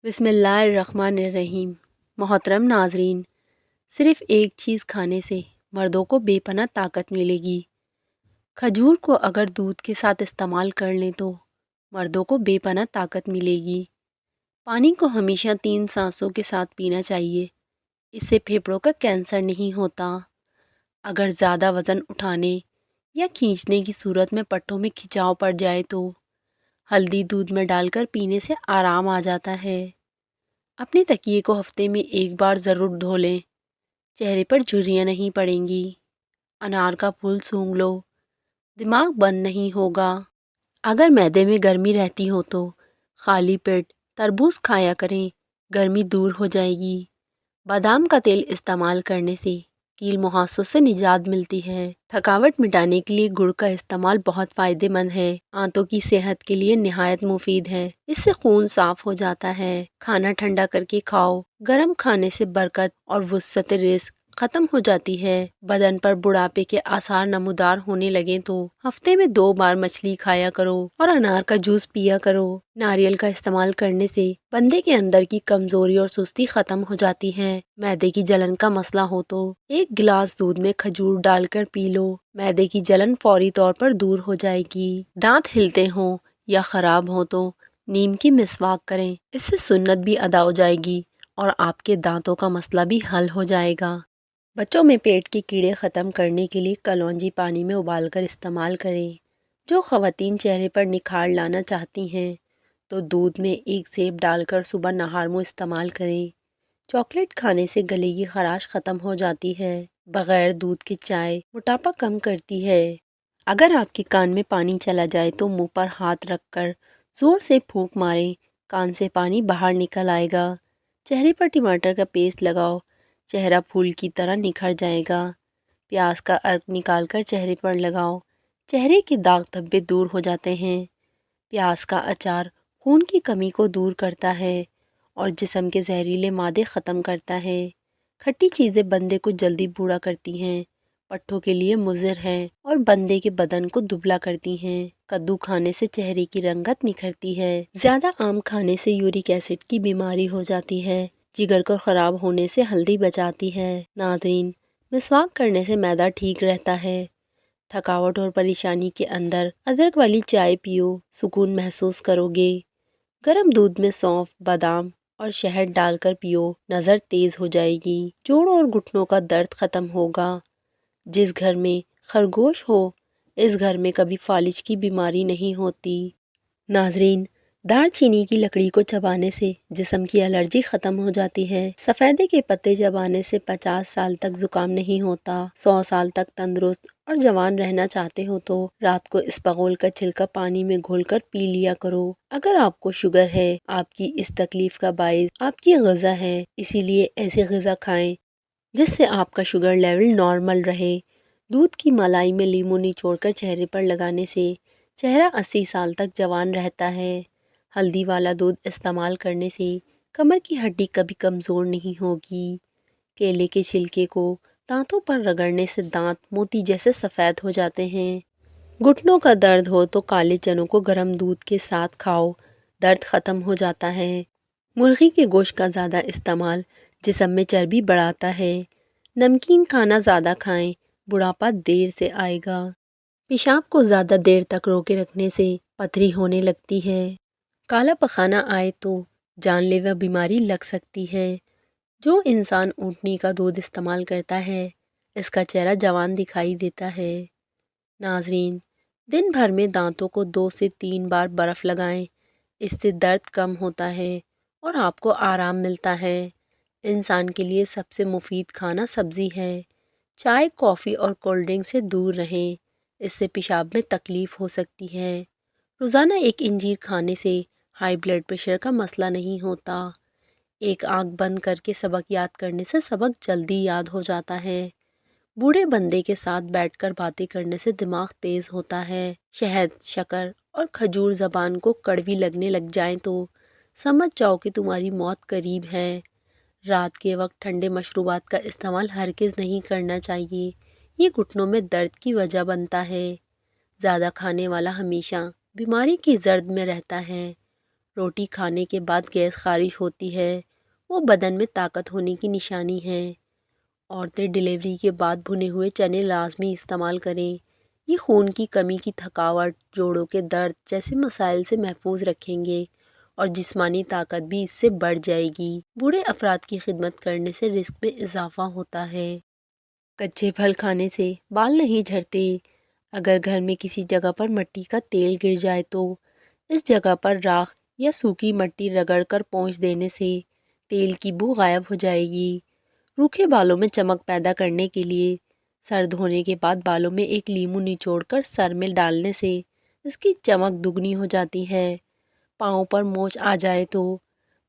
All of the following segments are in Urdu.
بسم اللہ الرحمن الرحیم۔ محترم ناظرین، صرف ایک چیز کھانے سے مردوں کو بے پناہ طاقت ملے گی۔ کھجور کو اگر دودھ کے ساتھ استعمال کر لیں تو مردوں کو بے پناہ طاقت ملے گی۔ پانی کو ہمیشہ 3 سانسوں کے ساتھ پینا چاہیے، اس سے پھیپھڑوں کا کینسر نہیں ہوتا۔ اگر زیادہ وزن اٹھانے یا کھینچنے کی صورت میں پٹھوں میں کھچاؤ پڑ جائے تو ہلدی دودھ میں ڈال کر پینے سے آرام آ جاتا ہے۔ اپنے تکیے کو ہفتے میں ایک بار ضرور دھو لیں، چہرے پر جھریاں نہیں پڑیں گی۔ انار کا پھول سونگھ لو، دماغ بند نہیں ہوگا۔ اگر معدے میں گرمی رہتی ہو تو خالی پیٹ تربوز کھایا کریں، گرمی دور ہو جائے گی۔ بادام کا تیل استعمال کرنے سے کیل مہاسوں سے نجات ملتی ہے۔ تھکاوٹ مٹانے کے لیے گڑ کا استعمال بہت فائدہ مند ہے، آنتوں کی صحت کے لیے نہایت مفید ہے، اس سے خون صاف ہو جاتا ہے۔ کھانا ٹھنڈا کر کے کھاؤ، گرم کھانے سے برکت اور وسعت رزق ختم ہو جاتی ہے۔ بدن پر بڑھاپے کے آثار نمودار ہونے لگیں تو ہفتے میں 2 بار مچھلی کھایا کرو اور انار کا جوس پیا کرو۔ ناریل کا استعمال کرنے سے بندے کے اندر کی کمزوری اور سستی ختم ہو جاتی ہے۔ معدے کی جلن کا مسئلہ ہو تو 1 گلاس دودھ میں کھجور ڈال کر پی لو، معدے کی جلن فوری طور پر دور ہو جائے گی۔ دانت ہلتے ہوں یا خراب ہوں تو نیم کی مسواک کریں، اس سے سنت بھی ادا ہو جائے گی اور آپ کے دانتوں کا مسئلہ بھی حل ہو جائے گا۔ بچوں میں پیٹ کے کیڑے ختم کرنے کے لیے کلونجی پانی میں ابال کر استعمال کریں۔ جو خواتین چہرے پر نکھار لانا چاہتی ہیں تو دودھ میں 1 سیب ڈال کر صبح نہار منہ استعمال کریں۔ چاکلیٹ کھانے سے گلے کی خراش ختم ہو جاتی ہے۔ بغیر دودھ کے چائے موٹاپا کم کرتی ہے۔ اگر آپ کے کان میں پانی چلا جائے تو منہ پر ہاتھ رکھ کر زور سے پھونک ماریں، کان سے پانی باہر نکل آئے گا۔ چہرے پر ٹماٹر کا پیسٹ لگاؤ، چہرہ پھول کی طرح نکھر جائے گا۔ پیاز کا عرق نکال کر چہرے پر لگاؤ، چہرے کے داغ دھبے دور ہو جاتے ہیں۔ پیاز کا اچار خون کی کمی کو دور کرتا ہے اور جسم کے زہریلے مادے ختم کرتا ہے۔ کھٹی چیزیں بندے کو جلدی بوڑھا کرتی ہیں، پٹھوں کے لیے مضر ہیں اور بندے کے بدن کو دبلا کرتی ہیں۔ کدو کھانے سے چہرے کی رنگت نکھرتی ہے۔ زیادہ آم کھانے سے یورک ایسڈ کی بیماری ہو جاتی ہے۔ جگر کو خراب ہونے سے ہلدی بچاتی ہے۔ ناظرین، مسواک کرنے سے معدہ ٹھیک رہتا ہے۔ تھکاوٹ اور پریشانی کے اندر ادرک والی چائے پیو، سکون محسوس کرو گے۔ گرم دودھ میں سونف، بادام اور شہد ڈال کر پیو، نظر تیز ہو جائے گی۔ جوڑوں اور گھٹنوں کا درد ختم ہوگا۔ جس گھر میں خرگوش ہو، اس گھر میں کبھی فالج کی بیماری نہیں ہوتی۔ ناظرین، دار چینی کی لکڑی کو چبانے سے جسم کی الرجی ختم ہو جاتی ہے۔ سفیدے کے پتے چبانے سے 50 سال تک زکام نہیں ہوتا۔ 100 سال تک تندرست اور جوان رہنا چاہتے ہو تو رات کو اسپغول کا چھلکا پانی میں گھول کر پی لیا کرو۔ اگر آپ کو شوگر ہے، آپ کی اس تکلیف کا باعث آپ کی غذا ہے، اسی لیے ایسی غذا کھائیں جس سے آپ کا شوگر لیول نارمل رہے۔ دودھ کی ملائی میں لیموں نچوڑ کر چہرے پر لگانے سے چہرہ 80 سال تک جوان رہتا ہے۔ ہلدی والا دودھ استعمال کرنے سے کمر کی ہڈی کبھی کمزور نہیں ہوگی۔ کیلے کے چھلکے کو دانتوں پر رگڑنے سے دانت موتی جیسے سفید ہو جاتے ہیں۔ گھٹنوں کا درد ہو تو کالے چنوں کو گرم دودھ کے ساتھ کھاؤ، درد ختم ہو جاتا ہے۔ مرغی کے گوشت کا زیادہ استعمال جسم میں چربی بڑھاتا ہے۔ نمکین کھانا زیادہ کھائیں، بڑھاپا دیر سے آئے گا۔ پیشاب کو زیادہ دیر تک روکے رکھنے سے پتھری ہونے لگتی ہے۔ کالا پخانہ آئے تو جان لیوا بیماری لگ سکتی ہے۔ جو انسان اونٹنی کا دودھ استعمال کرتا ہے، اس کا چہرہ جوان دکھائی دیتا ہے۔ ناظرین، دن بھر میں دانتوں کو 2 سے 3 بار برف لگائیں، اس سے درد کم ہوتا ہے اور آپ کو آرام ملتا ہے۔ انسان کے لیے سب سے مفید کھانا سبزی ہے۔ چائے، کافی اور کولڈ ڈرنک سے دور رہیں، اس سے پیشاب میں تکلیف ہو سکتی ہے۔ روزانہ 1 انجیر کھانے سے ہائی بلڈ پریشر کا مسئلہ نہیں ہوتا۔ ایک آنکھ بند کر کے سبق یاد کرنے سے سبق جلدی یاد ہو جاتا ہے۔ بوڑھے بندے کے ساتھ بیٹھ کر باتیں کرنے سے دماغ تیز ہوتا ہے۔ شہد، شکر اور کھجور زبان کو کڑوی لگنے لگ جائیں تو سمجھ جاؤ کہ تمہاری موت قریب ہے۔ رات کے وقت ٹھنڈے مشروبات کا استعمال ہرگز نہیں کرنا چاہیے، یہ گھٹنوں میں درد کی وجہ بنتا ہے۔ زیادہ کھانے والا ہمیشہ بیماری کی زرد میں رہتا ہے۔ روٹی کھانے کے بعد گیس خارج ہوتی ہے، وہ بدن میں طاقت ہونے کی نشانی ہے۔ عورتیں ڈیلیوری کے بعد بھنے ہوئے چنے لازمی استعمال کریں۔ یہ خون کی کمی کی تھکاوٹ، جوڑوں کے درد جیسے مسائل سے محفوظ رکھیں گے اور جسمانی طاقت بھی اس سے بڑھ جائے گی۔ بوڑھے افراد کی خدمت کرنے سے رزق میں اضافہ ہوتا ہے۔ کچے پھل کھانے سے بال نہیں جھڑتے۔ اگر گھر میں کسی جگہ پر مٹی کا تیل گر جائے تو اس جگہ پر راکھ یا سوکھی مٹی رگڑ کر پونچھ دینے سے تیل کی بو غائب ہو جائے گی۔ روکھے بالوں میں چمک پیدا کرنے کے لیے سر دھونے کے بعد بالوں میں ایک لیموں نچوڑ کر سر میں ڈالنے سے اس کی چمک دگنی ہو جاتی ہے۔ پاؤں پر موچ آ جائے تو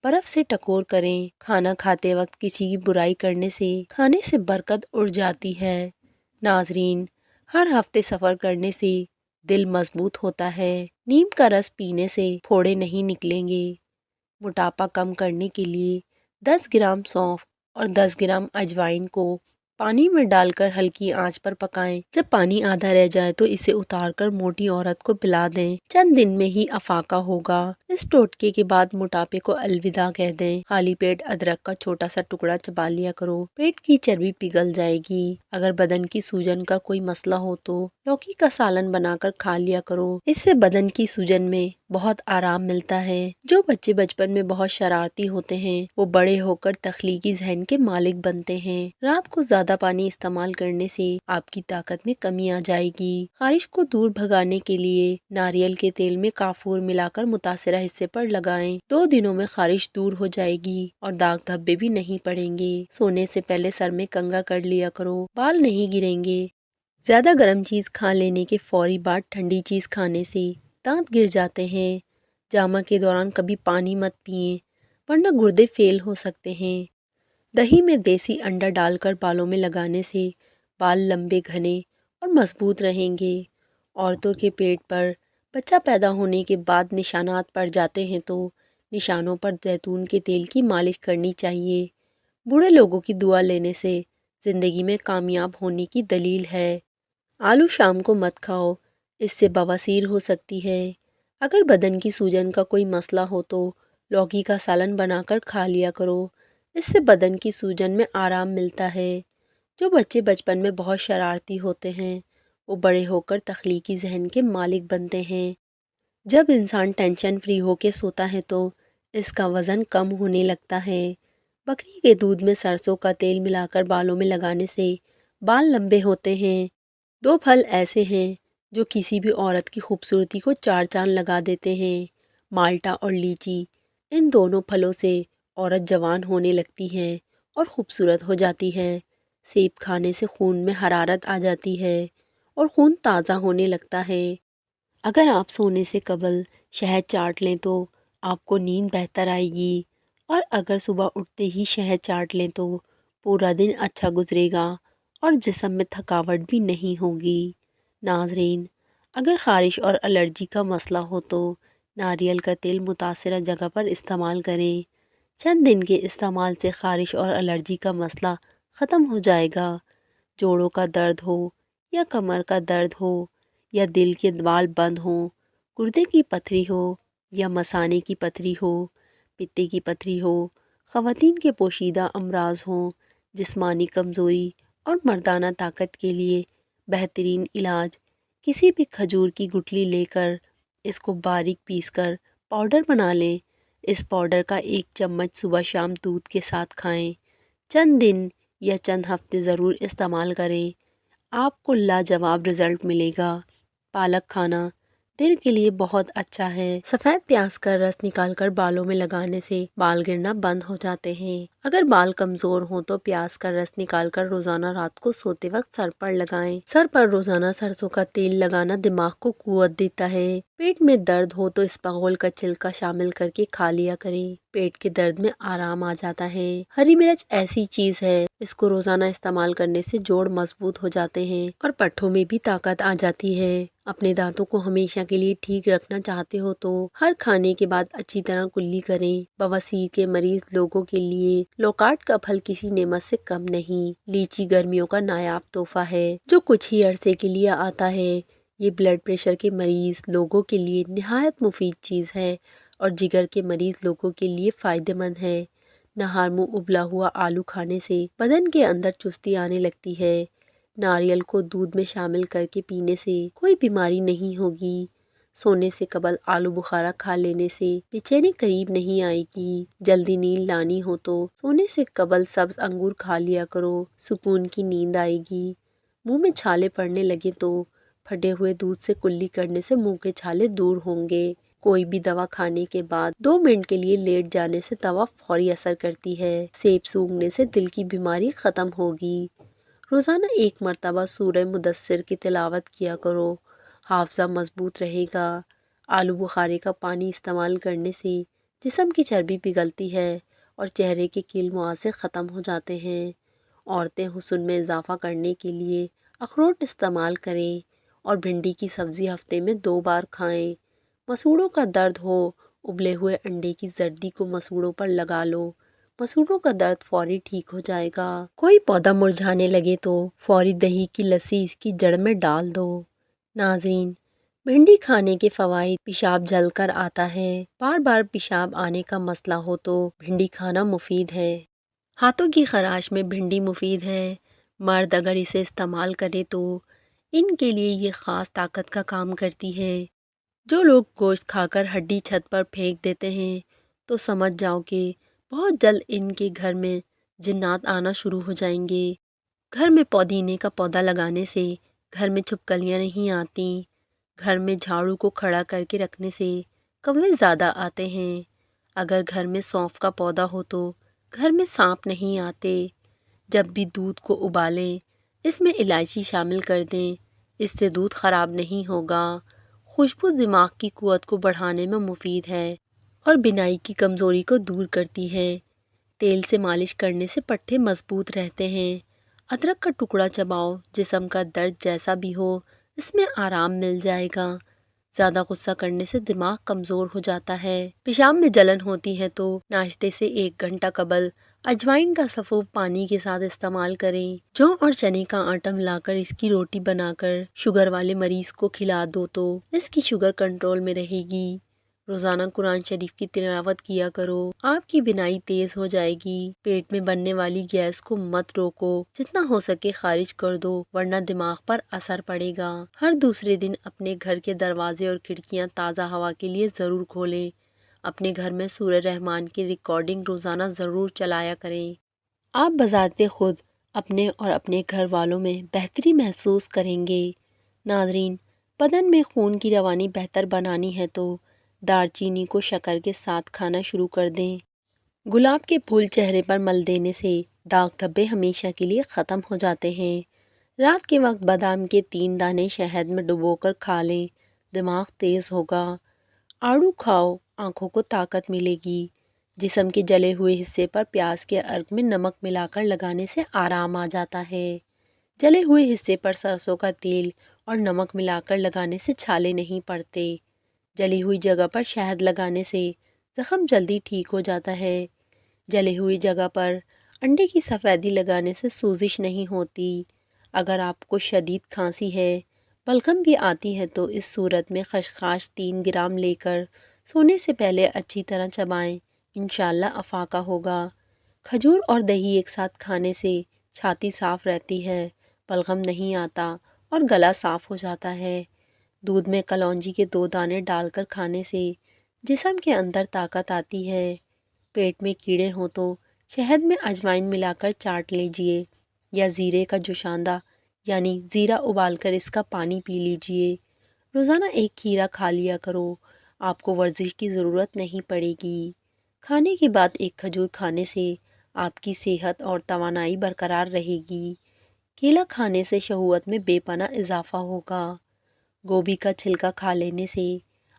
برف سے ٹکور کریں۔ کھانا کھاتے وقت کسی کی برائی کرنے سے کھانے سے برکت اڑ جاتی ہے۔ ناظرین، ہر ہفتے سفر کرنے سے دل مضبوط ہوتا ہے۔ نیم کا رس پینے سے پھوڑے نہیں نکلیں گے۔ موٹاپا کم کرنے کے لیے 10 گرام سونف اور 10 گرام اجوائن کو پانی میں ڈال کر ہلکی آنچ پر پکائیں۔ جب پانی آدھا رہ جائے تو اسے اتار کر موٹی عورت کو پلا دیں۔ چند دن میں ہی افاقہ ہوگا۔ اس ٹوٹکے کے بعد موٹاپے کو الوداع کہہ دیں۔ خالی پیٹ ادرک کا چھوٹا سا ٹکڑا چبا لیا کرو، پیٹ کی چربی پگھل جائے گی۔ اگر بدن کی سوجن کا کوئی مسئلہ ہو تو لوکی کا سالن بنا کر کھا لیا کرو، اس سے بدن کی سوجن میں بہت آرام ملتا ہے۔ جو بچے بچپن میں بہت شرارتی ہوتے ہیں وہ بڑے ہو کر تخلیقی ذہن کے مالک بنتے ہیں۔ رات کو زیادہ پانی استعمال کرنے سے آپ کی طاقت میں کمی آ جائے گی۔ خارش کو دور بھگانے کے لیے ناریل کے تیل میں کافور ملا کر متاثرہ حصے پر لگائیں۔ 2 دنوں میں خارش دور ہو جائے گی اور داغ دھبے بھی نہیں پڑیں گے۔ سونے سے پہلے سر میں کنگھا کر لیا کرو، بال نہیں گریں گے۔ زیادہ گرم چیز کھا لینے کے فوری بعد ٹھنڈی چیز کھانے سے دانت گر جاتے ہیں۔ جامہ کے دوران کبھی پانی مت پئیں ورنہ گردے فیل ہو سکتے ہیں۔ دہی میں دیسی انڈا ڈال کر بالوں میں لگانے سے بال لمبے، گھنے اور مضبوط رہیں گے۔ عورتوں کے پیٹ پر بچہ پیدا ہونے کے بعد نشانات پڑ جاتے ہیں تو نشانوں پر زیتون کے تیل کی مالش کرنی چاہیے۔ بوڑھے لوگوں کی دعا لینے سے زندگی میں کامیاب ہونے کی دلیل ہے۔ آلو شام کو مت کھاؤ، اس سے بواسیر ہو سکتی ہے۔ اگر بدن کی سوجن کا کوئی مسئلہ ہو تو لوکی کا سالن بنا کر کھا لیا کرو، اس سے بدن کی سوجن میں آرام ملتا ہے۔ جو بچے بچپن میں بہت شرارتی ہوتے ہیں وہ بڑے ہو کر تخلیقی ذہن کے مالک بنتے ہیں۔ جب انسان ٹینشن فری ہو کے سوتا ہے تو اس کا وزن کم ہونے لگتا ہے۔ بکری کے دودھ میں سرسوں کا تیل ملا کر بالوں میں لگانے سے بال لمبے ہوتے ہیں۔ 2 پھل ایسے ہیں جو کسی بھی عورت کی خوبصورتی کو 4 چاند لگا دیتے ہیں، مالٹا اور لیچی۔ ان دونوں پھلوں سے عورت جوان ہونے لگتی ہے اور خوبصورت ہو جاتی ہے۔ سیب کھانے سے خون میں حرارت آ جاتی ہے اور خون تازہ ہونے لگتا ہے۔ اگر آپ سونے سے قبل شہد چاٹ لیں تو آپ کو نیند بہتر آئے گی اور اگر صبح اٹھتے ہی شہد چاٹ لیں تو پورا دن اچھا گزرے گا اور جسم میں تھکاوٹ بھی نہیں ہوگی۔ ناظرین، اگر خارش اور الرجی کا مسئلہ ہو تو ناریل کا تیل متاثرہ جگہ پر استعمال کریں۔ چند دن کے استعمال سے خارش اور الرجی کا مسئلہ ختم ہو جائے گا۔ جوڑوں کا درد ہو یا کمر کا درد ہو یا دل کے بال بند ہوں، گردے کی پتھری ہو یا مثانے کی پتھری ہو، پتے کی پتھری ہو، خواتین کے پوشیدہ امراض ہوں، جسمانی کمزوری اور مردانہ طاقت کے لیے بہترین علاج کسی بھی کھجور کی گٹلی لے کر اس کو باریک پیس کر پاؤڈر بنا لیں۔ اس پاؤڈر کا 1 چمچ صبح شام دودھ کے ساتھ کھائیں۔ چند دن یا چند ہفتے ضرور استعمال کریں، آپ کو لاجواب رزلٹ ملے گا۔ پالک کھانا دل کے لیے بہت اچھا ہے۔ سفید پیاز کا رس نکال کر بالوں میں لگانے سے بال گرنا بند ہو جاتے ہیں۔ اگر بال کمزور ہوں تو پیاز کا رس نکال کر روزانہ رات کو سوتے وقت سر پر لگائیں۔ سر پر روزانہ سرسوں کا تیل لگانا دماغ کو قوت دیتا ہے۔ پیٹ میں درد ہو تو اسپغول کا چھلکا شامل کر کے کھا لیا کریں، پیٹ کے درد میں آرام آ جاتا ہے۔ ہری مرچ ایسی چیز ہے، اس کو روزانہ استعمال کرنے سے جوڑ مضبوط ہو جاتے ہیں اور پٹھوں میں بھی طاقت آ جاتی ہے۔ اپنے دانتوں کو ہمیشہ کے لیے ٹھیک رکھنا چاہتے ہو تو ہر کھانے کے بعد اچھی طرح کلی کریں۔ بواسیر کے مریض لوگوں کے لیے لوکارٹ کا پھل کسی نعمت سے کم نہیں۔ لیچی گرمیوں کا نایاب تحفہ ہے جو کچھ ہی عرصے کے لیے آتا ہے۔ یہ بلڈ پریشر کے مریض لوگوں کے لیے نہایت مفید چیز ہے اور جگر کے مریض لوگوں کے لیے فائدہ مند ہے۔ نہار میں ابلا ہوا آلو کھانے سے بدن کے اندر چستی آنے لگتی ہے۔ ناریل کو دودھ میں شامل کر کے پینے سے کوئی بیماری نہیں ہوگی۔ سونے سے قبل آلو بخارا کھا لینے سے بے چینی قریب نہیں آئے گی۔ جلدی نیند لانی ہو تو سونے سے قبل سبز انگور کھا لیا کرو، سکون کی نیند آئے گی۔ منہ میں چھالے پڑنے لگے تو پھٹے ہوئے دودھ سے کلی کرنے سے منہ کے چھالے دور ہوں گے۔ کوئی بھی دوا کھانے کے بعد 2 منٹ کے لیے لیٹ جانے سے دوا فوری اثر کرتی ہے۔ سیب سونگھنے سے دل کی بیماری ختم ہوگی۔ روزانہ 1 مرتبہ سورہ مدثر کی تلاوت کیا کرو، حافظہ مضبوط رہے گا۔ آلو بخارے کا پانی استعمال کرنے سے جسم کی چربی پگھلتی ہے اور چہرے کے کیل مہاسے ختم ہو جاتے ہیں۔ عورتیں حسن میں اضافہ کرنے کے لیے اخروٹ استعمال کریں اور بھنڈی کی سبزی ہفتے میں 2 بار کھائیں۔ مسوڑوں کا درد ہو، ابلے ہوئے انڈے کی زردی کو مسوڑوں پر لگا لو، مسوڑوں کا درد فوری ٹھیک ہو جائے گا۔ کوئی پودا مرجھانے لگے تو فوری دہی کی لسی اس کی جڑ میں ڈال دو۔ ناظرین، بھنڈی کھانے کے فوائد: پیشاب جل کر آتا ہے۔ بار بار پیشاب آنے کا مسئلہ ہو تو بھنڈی کھانا مفید ہے۔ ہاتھوں کی خراش میں بھنڈی مفید ہے۔ مرد اگر اسے استعمال کرے تو ان کے لیے یہ خاص طاقت کا کام کرتی ہے۔ جو لوگ گوشت کھا کر ہڈی چھت پر پھینک دیتے ہیں تو سمجھ جاؤ کہ بہت جلد ان کے گھر میں جنات آنا شروع ہو جائیں گے۔ گھر میں پودینے کا پودا لگانے سے گھر میں چھپکلیاں نہیں آتی۔ گھر میں جھاڑو کو کھڑا کر کے رکھنے سے کوے زیادہ آتے ہیں۔ اگر گھر میں سونف کا پودا ہو تو گھر میں سانپ نہیں آتے۔ جب بھی دودھ کو ابالیں اس میں الائچی شامل کر دیں، اس سے دودھ خراب نہیں ہوگا۔ خوشبو دماغ کی قوت کو بڑھانے میں مفید ہے اور بینائی کی کمزوری کو دور کرتی ہے۔ تیل سے مالش کرنے سے پٹھے مضبوط رہتے ہیں۔ ادرک کا ٹکڑا چباؤ، جسم کا درد جیسا بھی ہو اس میں آرام مل جائے گا۔ زیادہ غصہ کرنے سے دماغ کمزور ہو جاتا ہے۔ پیشاب میں جلن ہوتی ہے تو ناشتے سے 1 گھنٹہ قبل اجوائن کا سفوف پانی کے ساتھ استعمال کریں۔ جو اور چنے کا آٹا ملا کر اس کی روٹی بنا کر شوگر والے مریض کو کھلا دو تو اس کی شوگر کنٹرول میں رہے گی۔ روزانہ قرآن شریف کی تلاوت کیا کرو، آپ کی بینائی تیز ہو جائے گی۔ پیٹ میں بننے والی گیس کو مت روکو، جتنا ہو سکے خارج کر دو ورنہ دماغ پر اثر پڑے گا۔ ہر دوسرے دن اپنے گھر کے دروازے اور کھڑکیاں تازہ ہوا کے لیے ضرور کھولیں۔ اپنے گھر میں سورہ رحمان کی ریکارڈنگ روزانہ ضرور چلایا کریں۔ آپ بذات خود اپنے اور اپنے گھر والوں میں بہتری محسوس کریں گے۔ ناظرین، بدن میں خون کی روانی بہتر بنانی ہے تو دار چینی کو شکر کے ساتھ کھانا شروع کر دیں۔ گلاب کے پھول چہرے پر مل دینے سے داغ دھبے ہمیشہ کے لیے ختم ہو جاتے ہیں۔ رات کے وقت بادام کے 3 دانے شہد میں ڈبو کر کھا لیں، دماغ تیز ہوگا۔ آڑو کھاؤ، آنکھوں کو طاقت ملے گی۔ جسم کے جلے ہوئے حصے پر پیاز کے عرق میں نمک ملا کر لگانے سے آرام آ جاتا ہے۔ جلے ہوئے حصے پر سرسوں کا تیل اور نمک ملا کر لگانے سے چھالے نہیں پڑتے۔ جلی ہوئی جگہ پر شہد لگانے سے زخم جلدی ٹھیک ہو جاتا ہے۔ جلی ہوئی جگہ پر انڈے کی سفیدی لگانے سے سوزش نہیں ہوتی۔ اگر آپ کو شدید کھانسی ہے، بلغم بھی آتی ہے تو اس صورت میں خشخاش 3 گرام لے کر سونے سے پہلے اچھی طرح چبائیں، انشاءاللہ افاقہ ہوگا۔ کھجور اور دہی ایک ساتھ کھانے سے چھاتی صاف رہتی ہے، بلغم نہیں آتا اور گلا صاف ہو جاتا ہے۔ دودھ میں کلونجی کے 2 دانے ڈال کر کھانے سے جسم کے اندر طاقت آتی ہے۔ پیٹ میں کیڑے ہوں تو شہد میں اجوائن ملا کر چاٹ لیجئے یا زیرے کا جوشاندہ یعنی زیرہ ابال کر اس کا پانی پی لیجئے۔ روزانہ 1 کھیرا کھا لیا کرو، آپ کو ورزش کی ضرورت نہیں پڑے گی۔ کھانے کے بعد 1 کھجور کھانے سے آپ کی صحت اور توانائی برقرار رہے گی۔ کیلا کھانے سے شہوت میں بے پناہ اضافہ ہوگا۔ گوبھی کا چھلکا کھا لینے سے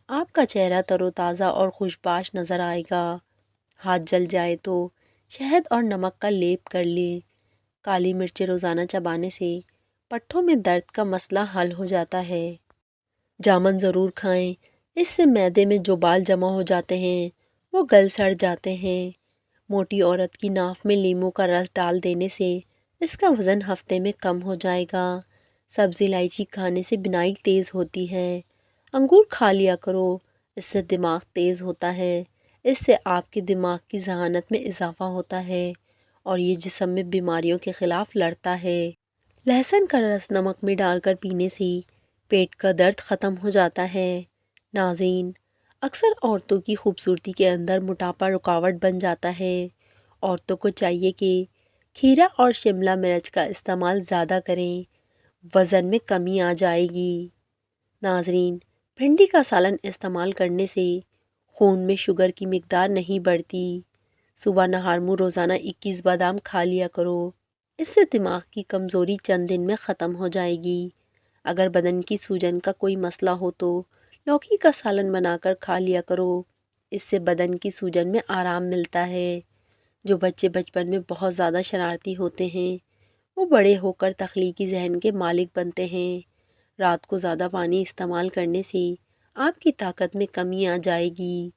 آپ کا چہرہ تر و تازہ اور خوشباش نظر آئے گا۔ ہاتھ جل جائے تو شہد اور نمک کا لیپ کر لیں۔ کالی مرچیں روزانہ چبانے سے پٹھوں میں درد کا مسئلہ حل ہو جاتا ہے۔ جامن ضرور کھائیں، اس سے معدے میں جو بال جمع ہو جاتے ہیں وہ گل سڑ جاتے ہیں۔ موٹی عورت کی ناف میں لیموں کا رس ڈال دینے سے اس کا وزن ہفتے میں کم ہو جائے گا۔ سبز الائچی کھانے سے بینائی تیز ہوتی ہے۔ انگور کھا لیا کرو، اس سے دماغ تیز ہوتا ہے، اس سے آپ کے دماغ کی ذہانت میں اضافہ ہوتا ہے اور یہ جسم میں بیماریوں کے خلاف لڑتا ہے۔ لہسن کا رس نمک میں ڈال کر پینے سے پیٹ کا درد ختم ہو جاتا ہے۔ ناظرین، اکثر عورتوں کی خوبصورتی کے اندر موٹاپا رکاوٹ بن جاتا ہے۔ عورتوں کو چاہیے کہ کھیرا اور شملہ مرچ کا استعمال زیادہ کریں، وزن میں کمی آ جائے گی۔ ناظرین، بھنڈی کا سالن استعمال کرنے سے خون میں شوگر کی مقدار نہیں بڑھتی۔ صبح نہار منہ روزانہ 21 بادام کھا لیا کرو، اس سے دماغ کی کمزوری چند دن میں ختم ہو جائے گی۔ اگر بدن کی سوجن کا کوئی مسئلہ ہو تو لوکی کا سالن بنا کر کھا لیا کرو، اس سے بدن کی سوجن میں آرام ملتا ہے۔ جو بچے بچپن میں بہت زیادہ شرارتی ہوتے ہیں وہ بڑے ہو کر تخلیقی ذہن کے مالک بنتے ہیں۔ رات کو زیادہ پانی استعمال کرنے سے آپ کی طاقت میں کمی آ جائے گی۔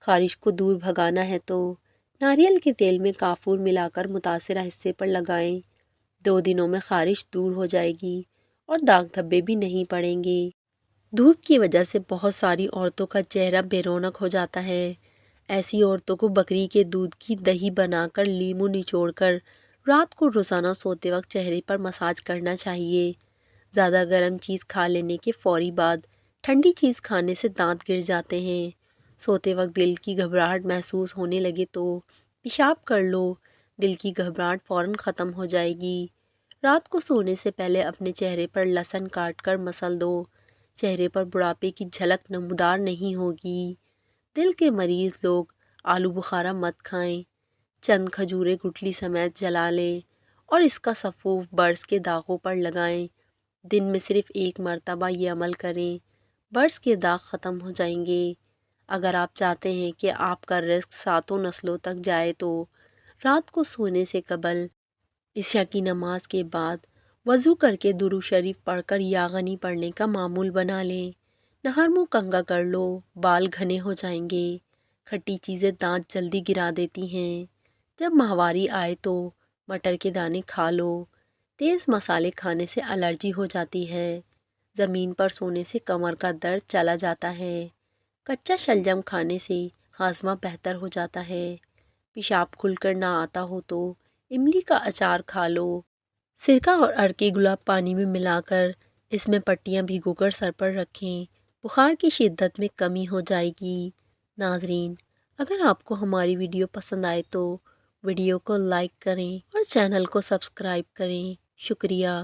خارش کو دور بھگانا ہے تو ناریل کے تیل میں کافور ملا کر متاثرہ حصے پر لگائیں، 2 دنوں میں خارش دور ہو جائے گی اور داغ دھبے بھی نہیں پڑیں گے۔ دھوپ کی وجہ سے بہت ساری عورتوں کا چہرہ بے رونق ہو جاتا ہے۔ ایسی عورتوں کو بکری کے دودھ کی دہی بنا کر لیموں نچوڑ کر رات کو روزانہ سوتے وقت چہرے پر مساج کرنا چاہیے۔ زیادہ گرم چیز کھا لینے کے فوری بعد ٹھنڈی چیز کھانے سے دانت گر جاتے ہیں۔ سوتے وقت دل کی گھبراہٹ محسوس ہونے لگے تو پیشاب کر لو، دل کی گھبراہٹ فوراً ختم ہو جائے گی۔ رات کو سونے سے پہلے اپنے چہرے پر لہسن کاٹ کر مسل دو، چہرے پر بڑھاپے کی جھلک نمودار نہیں ہوگی۔ دل کے مریض لوگ آلو بخارا مت کھائیں، چند کھجوریں گٹلی سمیت جلا لیں اور اس کا سفوف برس کے داغوں پر لگائیں۔ دن میں صرف 1 مرتبہ یہ عمل کریں، برس کے داغ ختم ہو جائیں گے۔ اگر آپ چاہتے ہیں کہ آپ کا رزق 7 نسلوں تک جائے تو رات کو سونے سے قبل عشاء کی نماز کے بعد وضو کر کے درود شریف پڑھ کر یا غنی پڑھنے کا معمول بنا لیں۔ نہر منہ کنگھا کر لو، بال گھنے ہو جائیں گے۔ کھٹی چیزیں دانت جلدی گرا دیتی ہیں۔ جب ماہواری آئے تو مٹر کے دانے کھا لو، تیز مسالے کھانے سے الرجی ہو جاتی ہے۔ زمین پر سونے سے کمر کا درد چلا جاتا ہے۔ کچا شلجم کھانے سے ہاضمہ بہتر ہو جاتا ہے۔ پیشاب کھل کر نہ آتا ہو تو املی کا اچار کھا لو، سرکہ اور عرق گلاب پانی میں ملا کر اس میں پٹیاں بھگو کر سر پر رکھیں، بخار کی شدت میں کمی ہو جائے گی۔ ناظرین، اگر آپ کو ہماری ویڈیو پسند آئے تو ویڈیو کو لائک کریں اور چینل کو سبسکرائب کریں۔ شکریہ۔